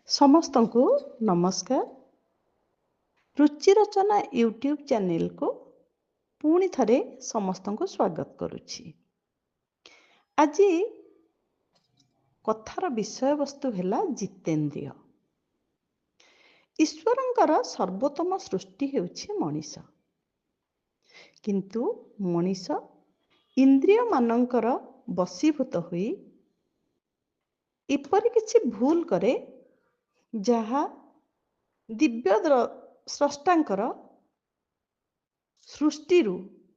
ସମସ୍ତଙ୍କୁ ନମସ୍କାର। ରୁଚି ରଚନା ୟୁଟ୍ୟୁବ୍ ଚ୍ୟାନେଲକୁ ପୁଣି ଥରେ ସମସ୍ତଙ୍କୁ ସ୍ୱାଗତ କରୁଛି। ଆଜି କଥାର ବିଷୟବସ୍ତୁ ହେଲା ଜିତେନ୍ଦ୍ରିୟ। ଈଶ୍ୱରଙ୍କର ସର୍ବୋତ୍ତମ ସୃଷ୍ଟି ହେଉଛି ମଣିଷ, କିନ୍ତୁ ମଣିଷ ଇନ୍ଦ୍ରିୟମାନଙ୍କର ବଶୀଭୂତ ହୋଇ ଏପରି କିଛି ଭୁଲ କରେ ଯାହା ଦିବ୍ୟ ସ୍ରଷ୍ଟାଙ୍କର ସୃଷ୍ଟିରୁ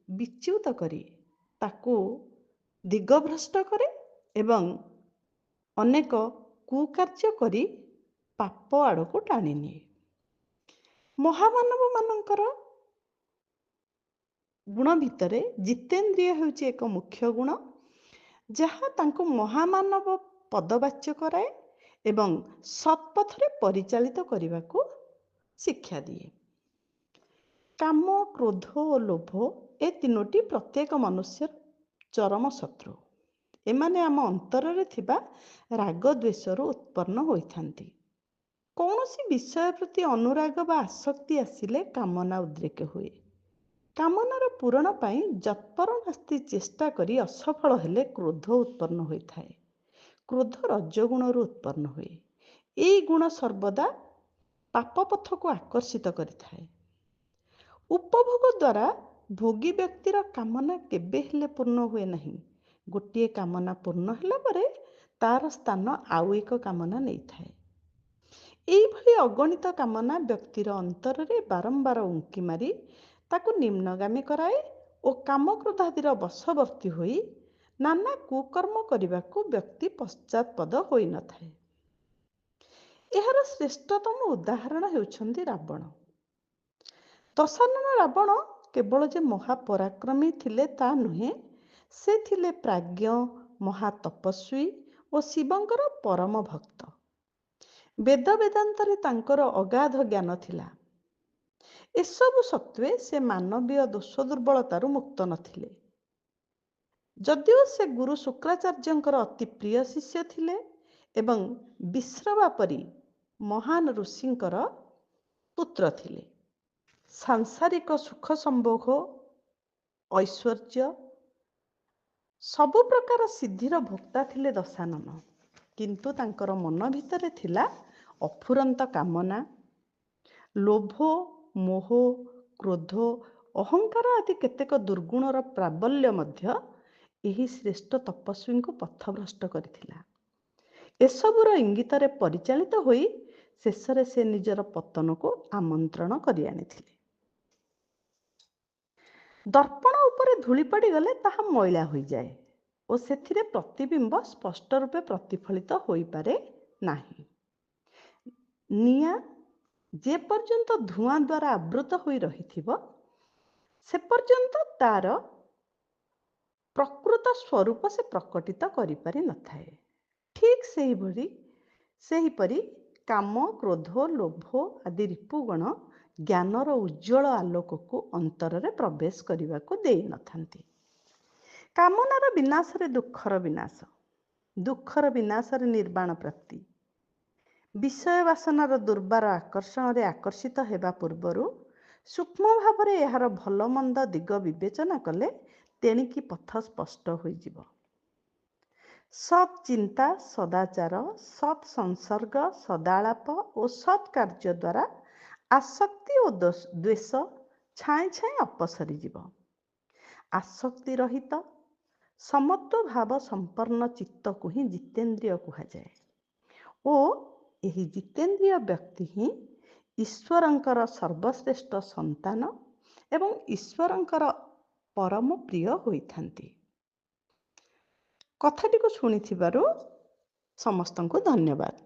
ବିଚ୍ୟୁତ କରି ତାକୁ ଦିଗଭ୍ରଷ୍ଟ କରେ ଏବଂ ଅନେକ କୁକାର୍ଯ୍ୟ କରି ପାପ ଆଡ଼କୁ ଟାଣିନିଏ। ମହାମାନବମାନଙ୍କର ଗୁଣ ଭିତରେ ଜିତେନ୍ଦ୍ରିୟ ହେଉଛି ଏକ ମୁଖ୍ୟ ଗୁଣ, ଯାହା ତାଙ୍କୁ ମହାମାନବ ପଦବାଚ୍ୟ କରାଏ ଏବଂ ସତ୍ପଥରେ ପରିଚାଳିତ କରିବାକୁ ଶିକ୍ଷା ଦିଏ। କାମ, କ୍ରୋଧ ଓ ଲୋଭ ଏ ତିନୋଟି ପ୍ରତ୍ୟେକ ମନୁଷ୍ୟର ଚରମ ଶତ୍ରୁ। ଏମାନେ ଆମ ଅନ୍ତରରେ ଥିବା ରାଗ ଦ୍ୱେଷରୁ ଉତ୍ପନ୍ନ ହୋଇଥାନ୍ତି। କୌଣସି ବିଷୟ ପ୍ରତି ଅନୁରାଗ ବା ଆସକ୍ତି ଆସିଲେ କାମନା ଉଦ୍ରେକ ହୁଏ। କାମନାର ପୂରଣ ପାଇଁ ଯତ୍ପରୋନାସ୍ତି ଚେଷ୍ଟା କରି ଅସଫଳ ହେଲେ କ୍ରୋଧ ଉତ୍ପନ୍ନ ହୋଇଥାଏ। କ୍ରୋଧ ରଜଗୁଣରୁ ଉତ୍ପନ୍ନ ହୁଏ। ଏହି ଗୁଣ ସର୍ବଦା ପାପ ପଥକୁ ଆକର୍ଷିତ କରିଥାଏ। ଉପଭୋଗ ଦ୍ୱାରା ଭୋଗୀ ବ୍ୟକ୍ତିର କାମନା କେବେ ହେଲେ ପୂର୍ଣ୍ଣ ହୁଏ ନାହିଁ। ଗୋଟିଏ କାମନା ପୂର୍ଣ୍ଣ ହେଲା ପରେ ତାର ସ୍ଥାନ ଆଉ ଏକ କାମନା ନେଇଥାଏ। ଏଇଭଳି ଅଗଣିତ କାମନା ବ୍ୟକ୍ତିର ଅନ୍ତରରେ ବାରମ୍ବାର ଉଙ୍କି ମାରି ତାକୁ ନିମ୍ନଗାମୀ କରାଏ ଓ କାମକ୍ରୋଧାଦିର ବଶବର୍ତ୍ତୀ ହୋଇ ନାନା କୁକର୍ମ କରିବାକୁ ବ୍ୟକ୍ତି ପଶ୍ଚାତପଦ ହୋଇନଥାଏ। ଏହାର ଶ୍ରେଷ୍ଠତମ ଉଦାହରଣ ହେଉଛନ୍ତି ରାବଣ। ଦଶାନନ ରାବଣ କେବଳ ଯେ ମହାପରାକ୍ରମୀ ଥିଲେ ତା ନୁହେଁ, ସେ ଥିଲେ ପ୍ରାଜ୍ଞ, ମହାତପସ୍ୱୀ ଓ ଶିବଙ୍କର ପରମ ଭକ୍ତ। ବେଦ ବେଦାନ୍ତରେ ତାଙ୍କର ଅଗାଧ ଜ୍ଞାନ ଥିଲା। ଏସବୁ ସତ୍ତ୍ୱେ ସେ ମାନବୀୟ ଦୋଷ ଦୁର୍ବଳତାରୁ ମୁକ୍ତ ନଥିଲେ। ଯଦିଓ ସେ ଗୁରୁ ଶୁକ୍ରାଚାର୍ଯ୍ୟଙ୍କର ଅତି ପ୍ରିୟ ଶିଷ୍ୟ ଥିଲେ ଏବଂ ବିଶ୍ରବା ପରି ମହାନ ଋଷିଙ୍କର ପୁତ୍ର ଥିଲେ। ସାଂସାରିକ ସୁଖ ସମ୍ଭୋଗ, ଐଶ୍ୱର୍ଯ୍ୟ, ସବୁ ପ୍ରକାର ସିଦ୍ଧିର ଭୋକ୍ତା ଥିଲେ ଦଶାନନ। କିନ୍ତୁ ତାଙ୍କର ମନ ଭିତରେ ଥିଲା ଅଫୁରନ୍ତ କାମନା, ଲୋଭ, ମୋହ, କ୍ରୋଧ, ଅହଙ୍କାର ଆଦି କେତେକ ଦୁର୍ଗୁଣର ପ୍ରାବଲ୍ୟ ମଧ୍ୟ ଏହି ଶ୍ରେଷ୍ଠ ତପସ୍ୱୀଙ୍କୁ ପଥଭ୍ରଷ୍ଟ କରିଥିଲା। ଏସବୁର ଇଙ୍ଗିତରେ ପରିଚାଳିତ ହୋଇ ଶେଷରେ ସେ ନିଜର ପତନକୁ ଆମନ୍ତ୍ରଣ କରି ଆଣିଥିଲେ। ଦର୍ପଣ ଉପରେ ଧୂଳି ପଡ଼ିଗଲେ ତାହା ମଇଳା ହୋଇଯାଏ ଓ ସେଥିରେ ପ୍ରତିବିମ୍ବ ସ୍ପଷ୍ଟ ରୂପେ ପ୍ରତିଫଳିତ ହୋଇପାରେ ନାହିଁ। ନିଆଁ ଯେ ପର୍ଯ୍ୟନ୍ତ ଧୂଆଁ ଦ୍ୱାରା ଆବୃତ ହୋଇ ରହିଥିବ, ସେ ପର୍ଯ୍ୟନ୍ତ ତାର ପ୍ରକୃତ ସ୍ୱରୂପ ସେ ପ୍ରକଟିତ କରିପାରିନଥାଏ। ଠିକ୍ ସେହିପରି କାମ, କ୍ରୋଧ, ଲୋଭ ଆଦି ରିପୁଗଣ ଜ୍ଞାନର ଉଜ୍ଜ୍ୱଳ ଆଲୋକକୁ ଅନ୍ତରରେ ପ୍ରବେଶ କରିବାକୁ ଦେଇନଥାନ୍ତି। କାମନାର ବିନାଶରେ ଦୁଃଖର ବିନାଶ, ଦୁଃଖର ବିନାଶରେ ନିର୍ବାଣ ପ୍ରାପ୍ତି। ବିଷୟ ବାସନାର ଦୁର୍ବାର ଆକର୍ଷଣରେ ଆକର୍ଷିତ ହେବା ପୂର୍ବରୁ ସୂକ୍ଷ୍ମ ଭାବରେ ଏହାର ଭଲ ମନ୍ଦ ଦିଗ ବିବେଚନା କଲେ ତେଣିକି ପଥ ସ୍ପଷ୍ଟ ହୋଇଯିବ। ସତ୍ ଚିନ୍ତା, ସଦାଚାର, ସତ୍ ସଂସର୍ଗ, ସଦାଳାପ ଓ ସତ୍ କାର୍ଯ୍ୟ ଦ୍ୱାରା ଆସକ୍ତି ଓ ଦ୍ୱେଷ ଛାଏଁ ଛାଏଁ ଅପସରିଯିବ। ଆସକ୍ତି ରହିତ ସମତ୍ୱ ଭାବ ସମ୍ପନ୍ନ ଚିତ୍ତକୁ ହିଁ ଜିତେନ୍ଦ୍ରିୟ କୁହାଯାଏ ଓ ଏହି ଜିତେନ୍ଦ୍ରିୟ ବ୍ୟକ୍ତି ହିଁ ଈଶ୍ୱରଙ୍କର ସର୍ବଶ୍ରେଷ୍ଠ ସନ୍ତାନ ଏବଂ ଈଶ୍ୱରଙ୍କର ପରମ ପ୍ରିୟ ହୋଇଥାନ୍ତି। କଥାଟିକୁ ଶୁଣିଥିବାରୁ ସମସ୍ତଙ୍କୁ ଧନ୍ୟବାଦ।